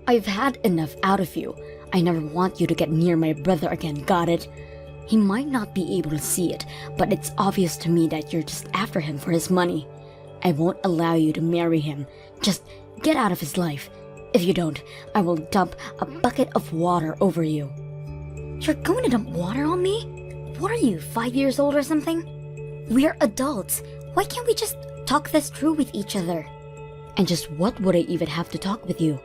I've had enough out of you. I never want you to get near my brother again, got it? He might not be able to see it, but it's obvious to me that you're just after him for his money. I won't allow you to marry him. Just get out of his life. If you don't, I will dump a bucket of water over you. You're going to dump water on me? What are you, 5 years old or something? We're adults. Why can't we just talk this through with each other? And just what would I even have to talk with you?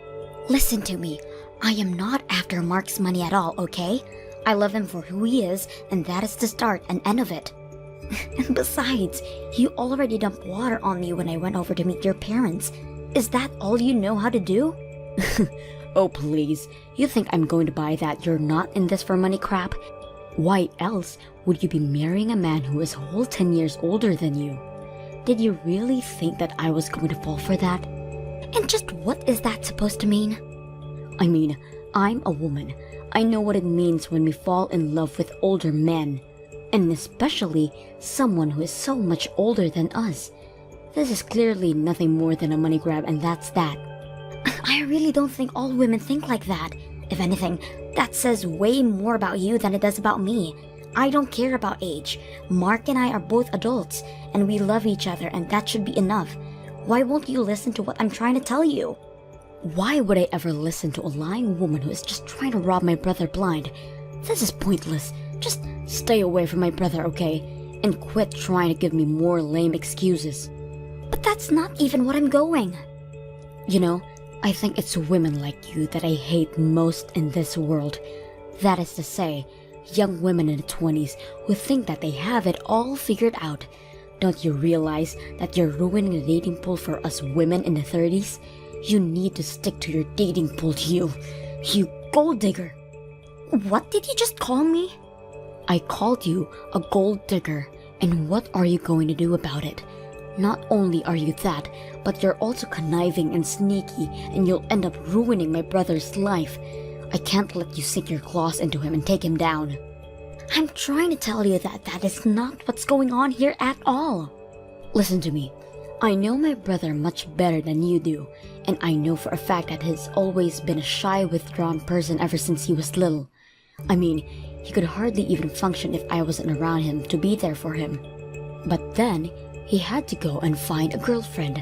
Listen to me. I am not after Mark's money at all, okay? I love him for who he is, and that is the start and end of it. And besides, you already dumped water on me when I went over to meet your parents. Is that all you know how to do? Oh please, you think I'm going to buy that you're not in this for money crap? Why else would you be marrying a man who is a whole 10 years older than you? Did you really think that I was going to fall for that? And just what is that supposed to mean? I mean, I'm a woman. I know what it means when we fall in love with older men. And especially someone who is so much older than us. This is clearly nothing more than a money grab, and that's that. I really don't think all women think like that. If anything, that says way more about you than it does about me. I don't care about age. Mark and I are both adults, and we love each other, and that should be enough. Why won't you listen to what I'm trying to tell you? Why would I ever listen to a lying woman who is just trying to rob my brother blind? This is pointless. Just stay away from my brother, okay? And quit trying to give me more lame excuses. But that's not even what I'm going. You know, I think it's women like you that I hate most in this world. That is to say, young women in the 20s who think that they have it all figured out. Don't you realize that you're ruining the dating pool for us women in the 30s? You need to stick to your dating pool, you gold digger. What did you just call me? I called you a gold digger, and what are you going to do about it? Not only are you that, but you're also conniving and sneaky, and you'll end up ruining my brother's life. I can't let you sink your claws into him and take him down. I'm trying to tell you that that is not what's going on here at all. Listen to me. I know my brother much better than you do, and I know for a fact that he's always been a shy, withdrawn person ever since he was little. I mean, he could hardly even function if I wasn't around him to be there for him. But then, he had to go and find a girlfriend.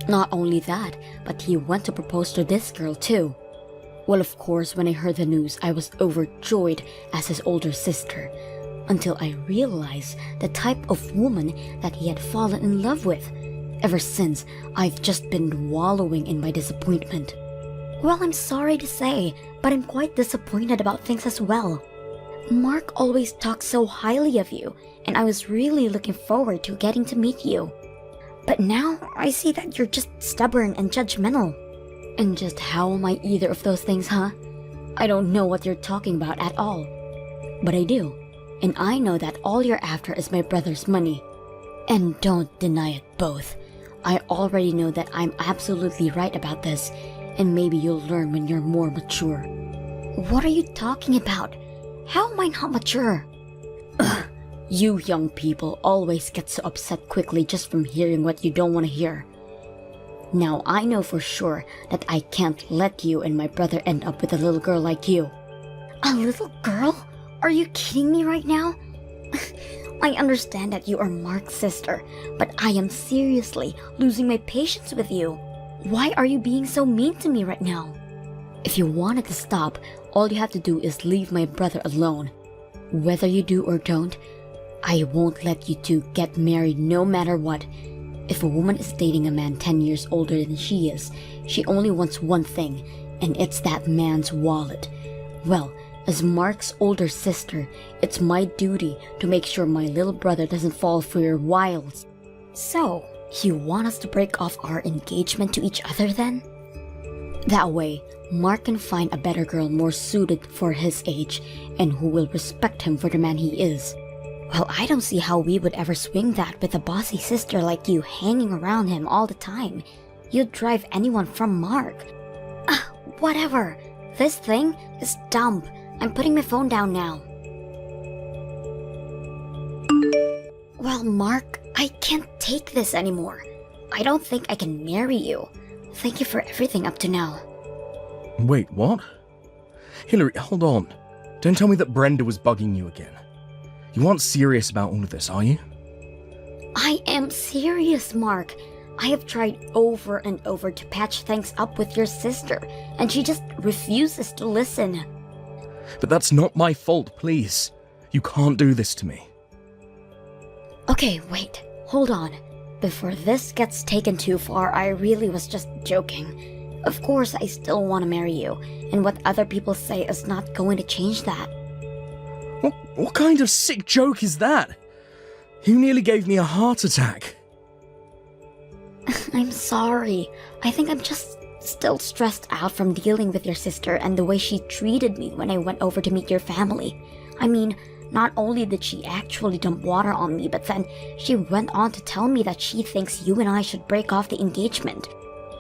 Not only that, but he went to propose to this girl too. Well, of course, when I heard the news, I was overjoyed as his older sister, until I realized the type of woman that he had fallen in love with. Ever since, I've just been wallowing in my disappointment. Well, I'm sorry to say, but I'm quite disappointed about things as well. Mark always talks so highly of you, and I was really looking forward to getting to meet you. But now, I see that you're just stubborn and judgmental. And just how am I either of those things, huh? I don't know what you're talking about at all. But I do, and I know that all you're after is my brother's money. And don't deny it both. I already know that I'm absolutely right about this, and maybe you'll learn when you're more mature. What are you talking about? How am I not mature? Ugh, you young people always get so upset quickly just from hearing what you don't want to hear. Now I know for sure that I can't let you and my brother end up with a little girl like you. A little girl? Are you kidding me right now? I understand that you are Mark's sister, but I am seriously losing my patience with you. Why are you being so mean to me right now? If you want it to stop, all you have to do is leave my brother alone. Whether you do or don't, I won't let you two get married no matter what. If a woman is dating a man 10 years older than she is, she only wants one thing, and it's that man's wallet. Well, as Mark's older sister, it's my duty to make sure my little brother doesn't fall for your wiles. So, you want us to break off our engagement to each other then? That way, Mark can find a better girl more suited for his age and who will respect him for the man he is. Well, I don't see how we would ever swing that with a bossy sister like you hanging around him all the time. You'd drive anyone from Mark. Whatever. This thing is dumb. I'm putting my phone down now. Well, Mark, I can't take this anymore. I don't think I can marry you. Thank you for everything up to now. Wait, what? Hillary, hold on. Don't tell me that Brenda was bugging you again. You aren't serious about all of this, are you? I am serious, Mark. I have tried over and over to patch things up with your sister, and she just refuses to listen. But that's not my fault, please. You can't do this to me. Okay, wait. Hold on. Before this gets taken too far, I really was just joking. Of course, I still want to marry you, and what other people say is not going to change that. What kind of sick joke is that? You nearly gave me a heart attack. I'm sorry. I think I'm just still stressed out from dealing with your sister and the way she treated me when I went over to meet your family. I mean, not only did she actually dump water on me, but then she went on to tell me that she thinks you and I should break off the engagement.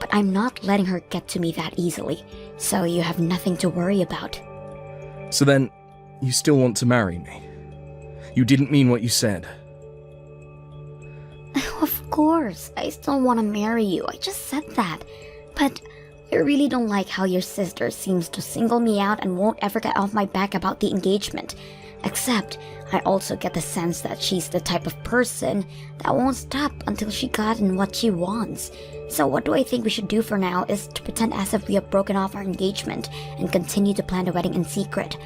But I'm not letting her get to me that easily, so you have nothing to worry about. So then, you still want to marry me? You didn't mean what you said. Of course, I still want to marry you. I just said that. But I really don't like how your sister seems to single me out and won't ever get off my back about the engagement. Except, I also get the sense that she's the type of person that won't stop until she gotten what she wants. So what do I think we should do for now is to pretend as if we have broken off our engagement and continue to plan the wedding in secret.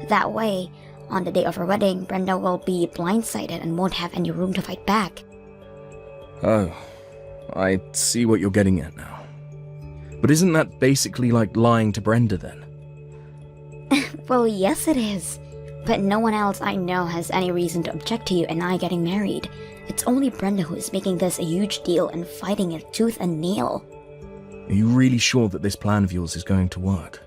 That way, on the day of our wedding, Brenda will be blindsided and won't have any room to fight back. Oh, I see what you're getting at now. But isn't that basically like lying to Brenda then? Well, yes it is. But no one else I know has any reason to object to you and I getting married. It's only Brenda who is making this a huge deal and fighting it tooth and nail. Are you really sure that this plan of yours is going to work?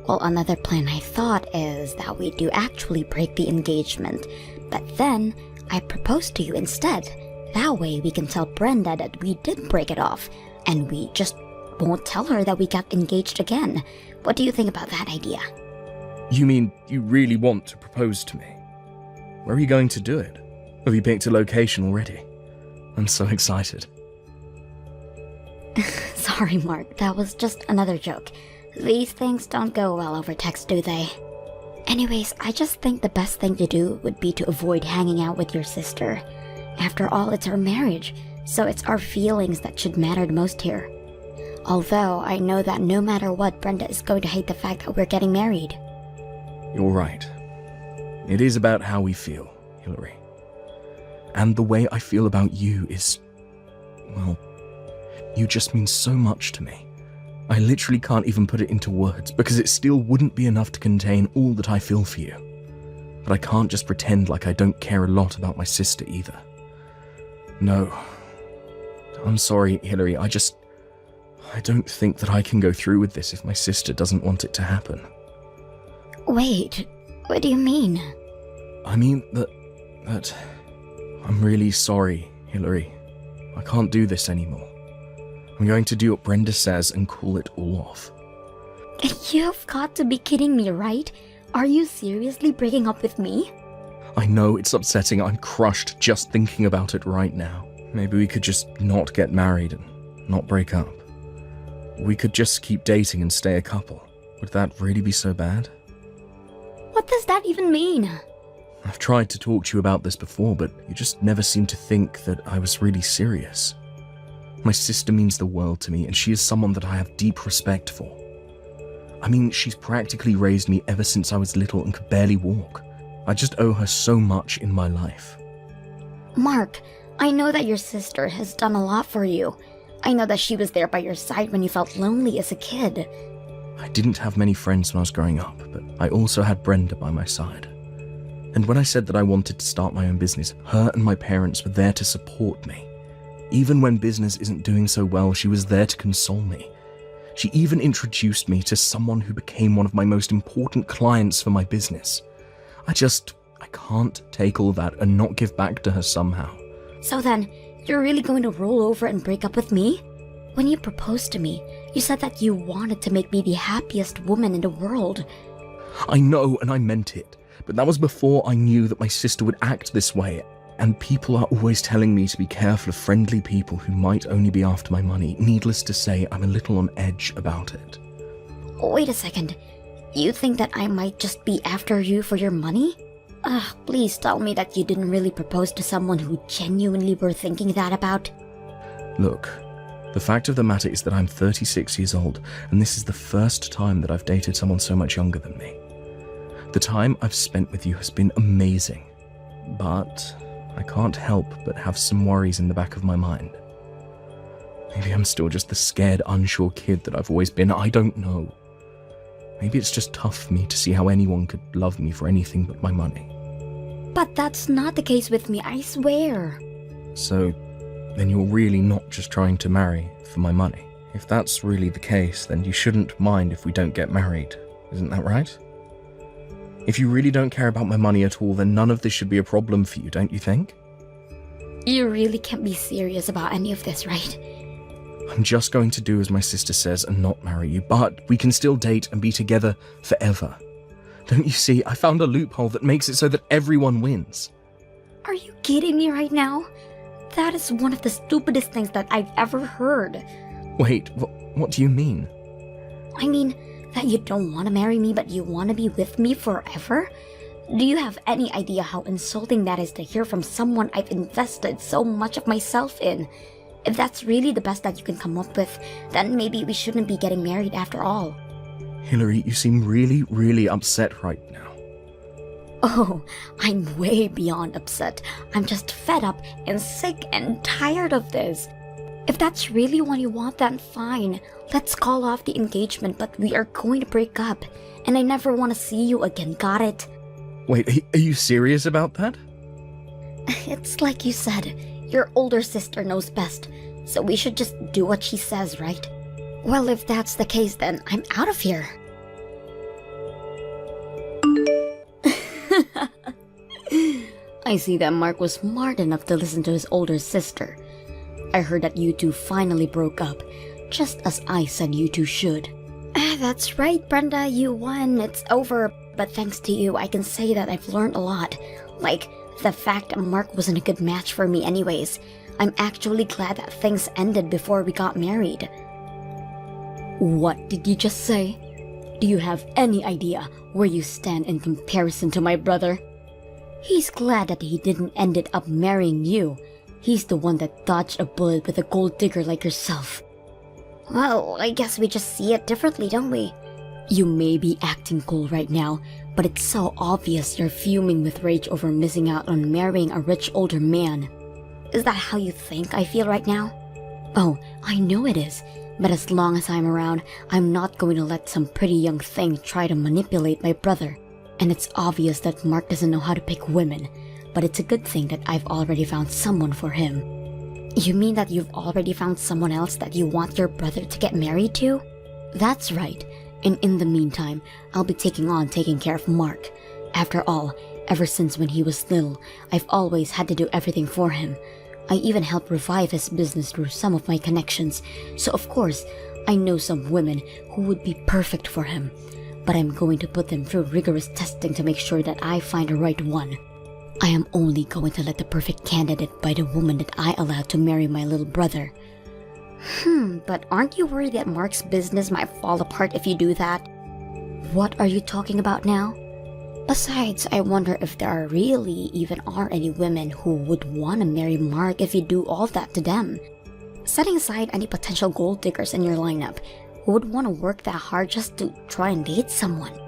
Well, another plan I thought is that we do actually break the engagement, but then I propose to you instead. That way we can tell Brenda that we did break it off, and we just won't tell her that we got engaged again. What do you think about that idea? You mean you really want to propose to me? Where are you going to do it? Have you picked a location already? I'm so excited. Sorry, Mark, that was just another joke. These things don't go well over text, do they? Anyways, I just think the best thing to do would be to avoid hanging out with your sister. After all, it's our marriage, so it's our feelings that should matter the most here. Although, I know that no matter what, Brenda is going to hate the fact that we're getting married. You're right. It is about how we feel, Hillary. And the way I feel about you is... well, you just mean so much to me. I literally can't even put it into words because it still wouldn't be enough to contain all that I feel for you. But I can't just pretend like I don't care a lot about my sister either. No. I'm sorry, Hillary, I don't think that I can go through with this if my sister doesn't want it to happen. Wait, what do you mean? I mean that I'm really sorry, Hillary. I can't do this anymore. I'm going to do what Brenda says and call it all off. You've got to be kidding me, right? Are you seriously breaking up with me? I know it's upsetting. I'm crushed just thinking about it right now. Maybe we could just not get married and not break up. We could just keep dating and stay a couple. Would that really be so bad? What does that even mean? I've tried to talk to you about this before, but you just never seem to think that I was really serious. My sister means the world to me, and she is someone that I have deep respect for. I mean, she's practically raised me ever since I was little and could barely walk. I just owe her so much in my life. Mark, I know that your sister has done a lot for you. I know that she was there by your side when you felt lonely as a kid. I didn't have many friends when I was growing up, but I also had Brenda by my side. And when I said that I wanted to start my own business, her and my parents were there to support me. Even when business isn't doing so well, she was there to console me. She even introduced me to someone who became one of my most important clients for my business. I can't take all that and not give back to her somehow. So then, you're really going to roll over and break up with me? When you proposed to me, you said that you wanted to make me the happiest woman in the world. I know, and I meant it. But that was before I knew that my sister would act this way. And people are always telling me to be careful of friendly people who might only be after my money. Needless to say, I'm a little on edge about it. Wait a second. You think that I might just be after you for your money? Please tell me that you didn't really propose to someone who genuinely were thinking that about. Look, the fact of the matter is that I'm 36 years old, and this is the first time that I've dated someone so much younger than me. The time I've spent with you has been amazing, but I can't help but have some worries in the back of my mind. Maybe I'm still just the scared, unsure kid that I've always been. I don't know. Maybe it's just tough for me to see how anyone could love me for anything but my money. But that's not the case with me, I swear. So, then you're really not just trying to marry for my money. If that's really the case, then you shouldn't mind if we don't get married. Isn't that right? If you really don't care about my money at all, then none of this should be a problem for you, don't you think? You really can't be serious about any of this, right? I'm just going to do as my sister says and not marry you, but we can still date and be together forever. Don't you see? I found a loophole that makes it so that everyone wins. Are you kidding me right now? That is one of the stupidest things that I've ever heard. Wait, what do you mean? I mean, that you don't want to marry me but you want to be with me forever? Do you have any idea how insulting that is to hear from someone I've invested so much of myself in? If that's really the best that you can come up with, then maybe we shouldn't be getting married after all. Hillary, you seem really, really upset right now. Oh, I'm way beyond upset. I'm just fed up and sick and tired of this. If that's really what you want, then fine. Let's call off the engagement, but we are going to break up. And I never want to see you again, got it? Wait, are you serious about that? It's like you said, your older sister knows best, so we should just do what she says, right? Well, if that's the case, then I'm out of here. I see that Mark was smart enough to listen to his older sister. I heard that you two finally broke up, just as I said you two should. That's right, Brenda, you won. It's over. But thanks to you, I can say that I've learned a lot. Like, the fact that Mark wasn't a good match for me anyways. I'm actually glad that things ended before we got married. What did you just say? Do you have any idea where you stand in comparison to my brother? He's glad that he didn't ended up marrying you. He's the one that dodged a bullet with a gold digger like yourself. Well, I guess we just see it differently, don't we? You may be acting cool right now, but it's so obvious you're fuming with rage over missing out on marrying a rich older man. Is that how you think I feel right now? Oh, I know it is, but as long as I'm around, I'm not going to let some pretty young thing try to manipulate my brother. And it's obvious that Mark doesn't know how to pick women, but it's a good thing that I've already found someone for him. You mean that you've already found someone else that you want your brother to get married to? That's right, and in the meantime, I'll be taking care of Mark. After all, ever since when he was little, I've always had to do everything for him. I even helped revive his business through some of my connections, so of course, I know some women who would be perfect for him. But I'm going to put them through rigorous testing to make sure that I find the right one. I am only going to let the perfect candidate by the woman that I allowed to marry my little brother. But aren't you worried that Mark's business might fall apart if you do that? What are you talking about now? Besides, I wonder if there really even are any women who would want to marry Mark if you do all that to them. Setting aside any potential gold diggers in your lineup, who would want to work that hard just to try and date someone?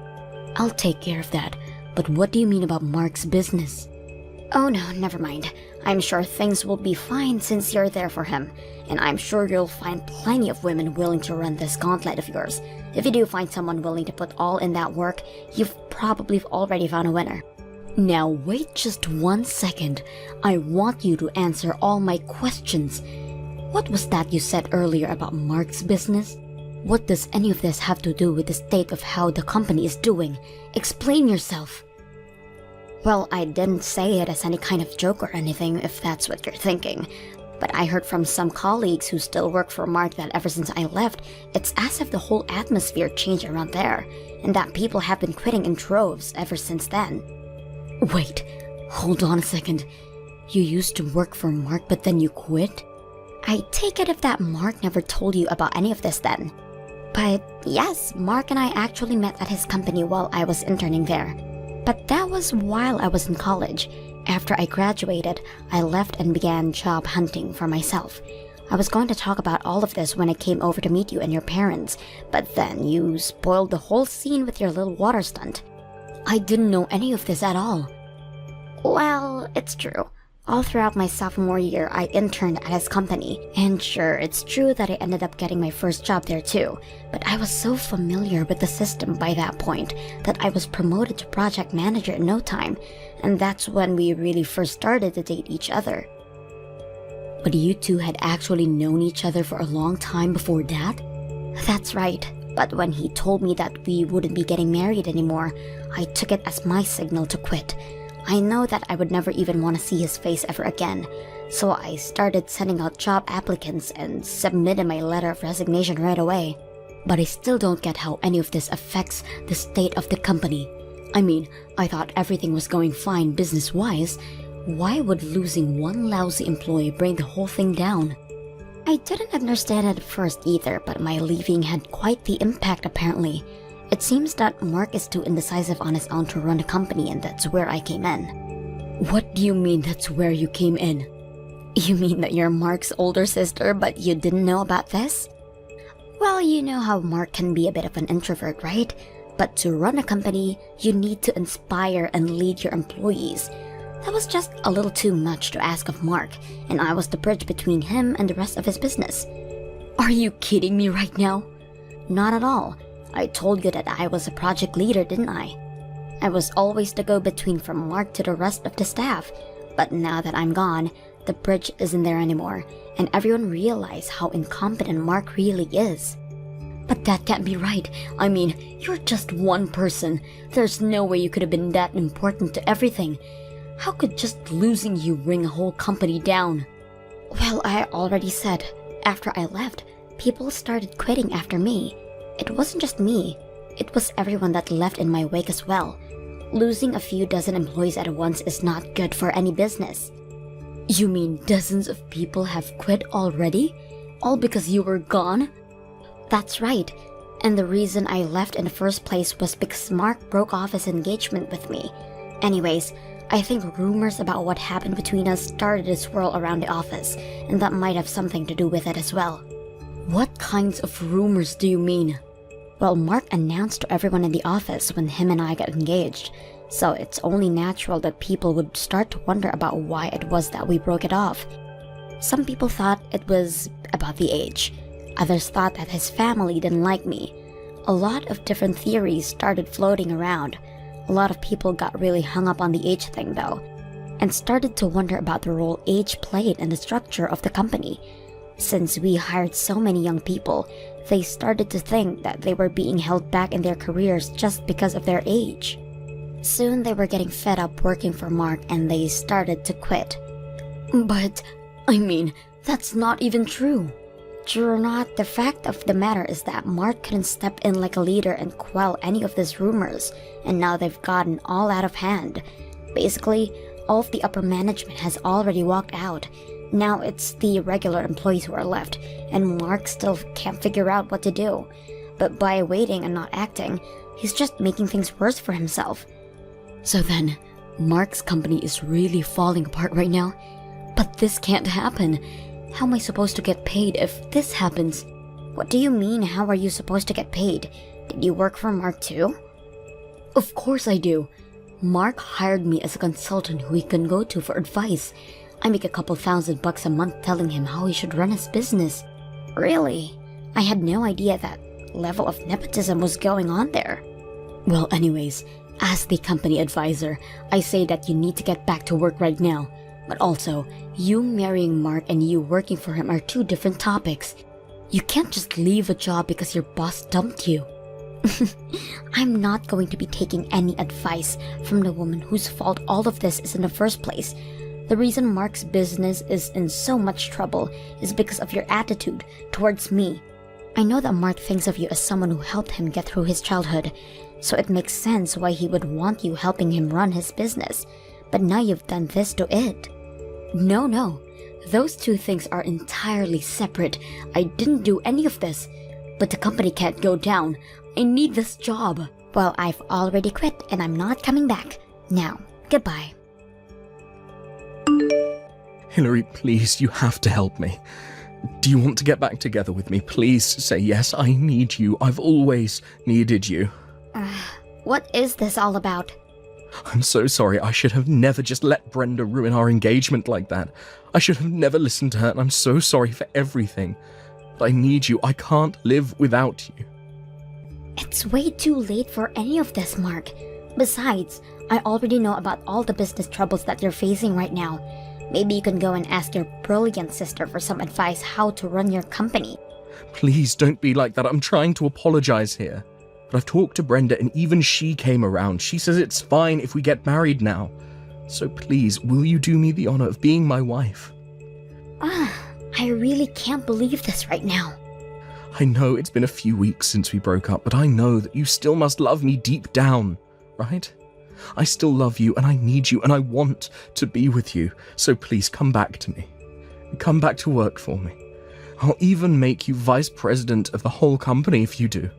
I'll take care of that, but what do you mean about Mark's business? Oh no, never mind. I'm sure things will be fine since you're there for him, and I'm sure you'll find plenty of women willing to run this gauntlet of yours. If you do find someone willing to put all in that work, you've probably already found a winner. Now wait just 1 second. I want you to answer all my questions. What was that you said earlier about Mark's business? What does any of this have to do with the state of how the company is doing? Explain yourself. Well, I didn't say it as any kind of joke or anything, if that's what you're thinking. But I heard from some colleagues who still work for Mark that ever since I left, it's as if the whole atmosphere changed around there, and that people have been quitting in droves ever since then. Wait, hold on a second. You used to work for Mark, but then you quit? I take it if that Mark never told you about any of this then. But yes, Mark and I actually met at his company while I was interning there. But that was while I was in college. After I graduated, I left and began job hunting for myself. I was going to talk about all of this when I came over to meet you and your parents, but then you spoiled the whole scene with your little water stunt. I didn't know any of this at all. Well, it's true. All throughout my sophomore year, I interned at his company, and sure, it's true that I ended up getting my first job there too, but I was so familiar with the system by that point that I was promoted to project manager in no time, and that's when we really first started to date each other. But you two had actually known each other for a long time before that? That's right, but when he told me that we wouldn't be getting married anymore, I took it as my signal to quit. I know that I would never even want to see his face ever again, so I started sending out job applicants and submitted my letter of resignation right away. But I still don't get how any of this affects the state of the company. I mean, I thought everything was going fine business-wise. Why would losing one lousy employee bring the whole thing down? I didn't understand it at first either, but my leaving had quite the impact apparently. It seems that Mark is too indecisive on his own to run a company, and that's where I came in. What do you mean that's where you came in? You mean that you're Mark's older sister, but you didn't know about this? Well, you know how Mark can be a bit of an introvert, right? But to run a company, you need to inspire and lead your employees. That was just a little too much to ask of Mark, and I was the bridge between him and the rest of his business. Are you kidding me right now? Not at all. I told you that I was a project leader, didn't I? I was always the go-between from Mark to the rest of the staff, but now that I'm gone, the bridge isn't there anymore, and everyone realized how incompetent Mark really is. But that can't be right. I mean, you're just one person. There's no way you could have been that important to everything. How could just losing you bring a whole company down? Well, I already said, after I left, people started quitting after me. It wasn't just me. It was everyone that left in my wake as well. Losing a few dozen employees at once is not good for any business. You mean dozens of people have quit already? All because you were gone? That's right. And the reason I left in the first place was because Mark broke off his engagement with me. Anyways, I think rumors about what happened between us started to swirl around the office, and that might have something to do with it as well. What kinds of rumors do you mean? Well, Mark announced to everyone in the office when him and I got engaged, so it's only natural that people would start to wonder about why it was that we broke it off. Some people thought it was about the age. Others thought that his family didn't like me. A lot of different theories started floating around. A lot of people got really hung up on the age thing though, and started to wonder about the role age played in the structure of the company. Since we hired so many young people, they started to think that they were being held back in their careers just because of their age. Soon they were getting fed up working for Mark and they started to quit. But, I mean, that's not even true. True or not, the fact of the matter is that Mark couldn't step in like a leader and quell any of these rumors, and now they've gotten all out of hand. Basically, all of the upper management has already walked out. Now it's the regular employees who are left, and Mark still can't figure out what to do. But by waiting and not acting, he's just making things worse for himself. So then, Mark's company is really falling apart right now? But this can't happen. How am I supposed to get paid if this happens? What do you mean, how are you supposed to get paid? Did you work for Mark too? Of course I do. Mark hired me as a consultant who he can go to for advice. I make a couple $1,000 a month telling him how he should run his business. Really? I had no idea that level of nepotism was going on there. Well, anyways, as the company advisor, I say that you need to get back to work right now. But also, you marrying Mark and you working for him are two different topics. You can't just leave a job because your boss dumped you. I'm not going to be taking any advice from the woman whose fault all of this is in the first place. The reason Mark's business is in so much trouble is because of your attitude towards me. I know that Mark thinks of you as someone who helped him get through his childhood, so it makes sense why he would want you helping him run his business. But now you've done this to it. No. Those two things are entirely separate. I didn't do any of this. but the company can't go down. I need this job. Well, I've already quit and I'm not coming back. Now, goodbye. Hillary, please, you have to help me. Do you want to get back together with me? Please say yes. I need you. I've always needed you. What is this all about? I'm so sorry. I should have never just let Brenda ruin our engagement like that. I should have never listened to her, and I'm so sorry for everything. But I need you. I can't live without you. It's way too late for any of this, Mark. Besides, I already know about all the business troubles that you're facing right now. Maybe you can go and ask your brilliant sister for some advice how to run your company. Please don't be like that. I'm trying to apologize here. But I've talked to Brenda and even she came around. She says it's fine if we get married now. So please, will you do me the honor of being my wife? I really can't believe this right now. I know it's been a few weeks since we broke up, but I know that you still must love me deep down, right? I still love you and I need you and I want to be with you. So please come back to me. Come back to work for me. I'll even make you vice president of the whole company if you do.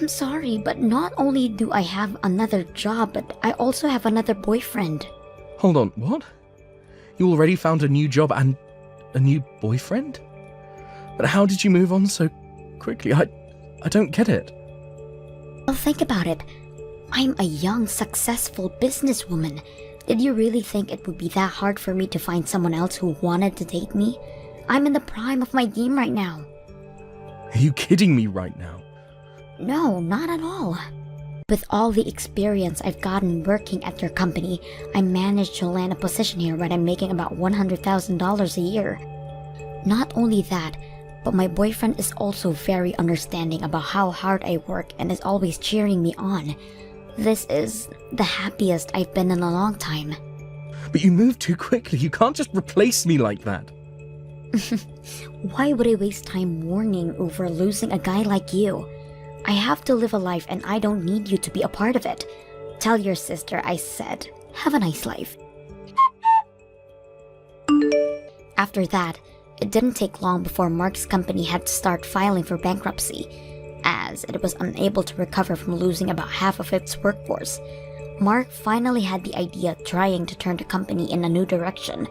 I'm sorry, but not only do I have another job, but I also have another boyfriend. Hold on, what? You already found a new job and a new boyfriend? But how did you move on so quickly? I don't get it. Well, think about it. I'm a young, successful businesswoman. Did you really think it would be that hard for me to find someone else who wanted to date me? I'm in the prime of my game right now. Are you kidding me right now? No, not at all. With all the experience I've gotten working at your company, I managed to land a position here where I'm making about $100,000 a year. Not only that, but my boyfriend is also very understanding about how hard I work and is always cheering me on. This is the happiest I've been in a long time. But you moved too quickly. You can't just replace me like that. Why would I waste time mourning over losing a guy like you? I have to live a life and I don't need you to be a part of it. Tell your sister I said, have a nice life. After that, it didn't take long before Mark's company had to start filing for bankruptcy, as it was unable to recover from losing about half of its workforce. Mark finally had the idea of trying to turn the company in a new direction,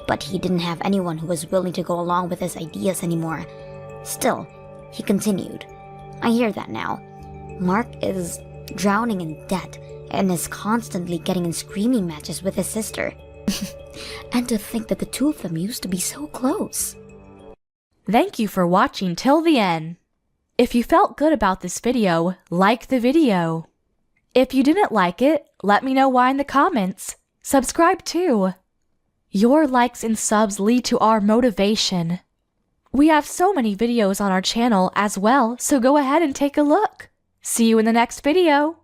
but he didn't have anyone who was willing to go along with his ideas anymore. Still, he continued. I hear that now. Mark is drowning in debt and is constantly getting in screaming matches with his sister. And to think that the two of them used to be so close. Thank you for watching till the end. If you felt good about this video, like the video. If you didn't like it, let me know why in the comments. Subscribe too. Your likes and subs lead to our motivation. We have so many videos on our channel as well, so go ahead and take a look. See you in the next video.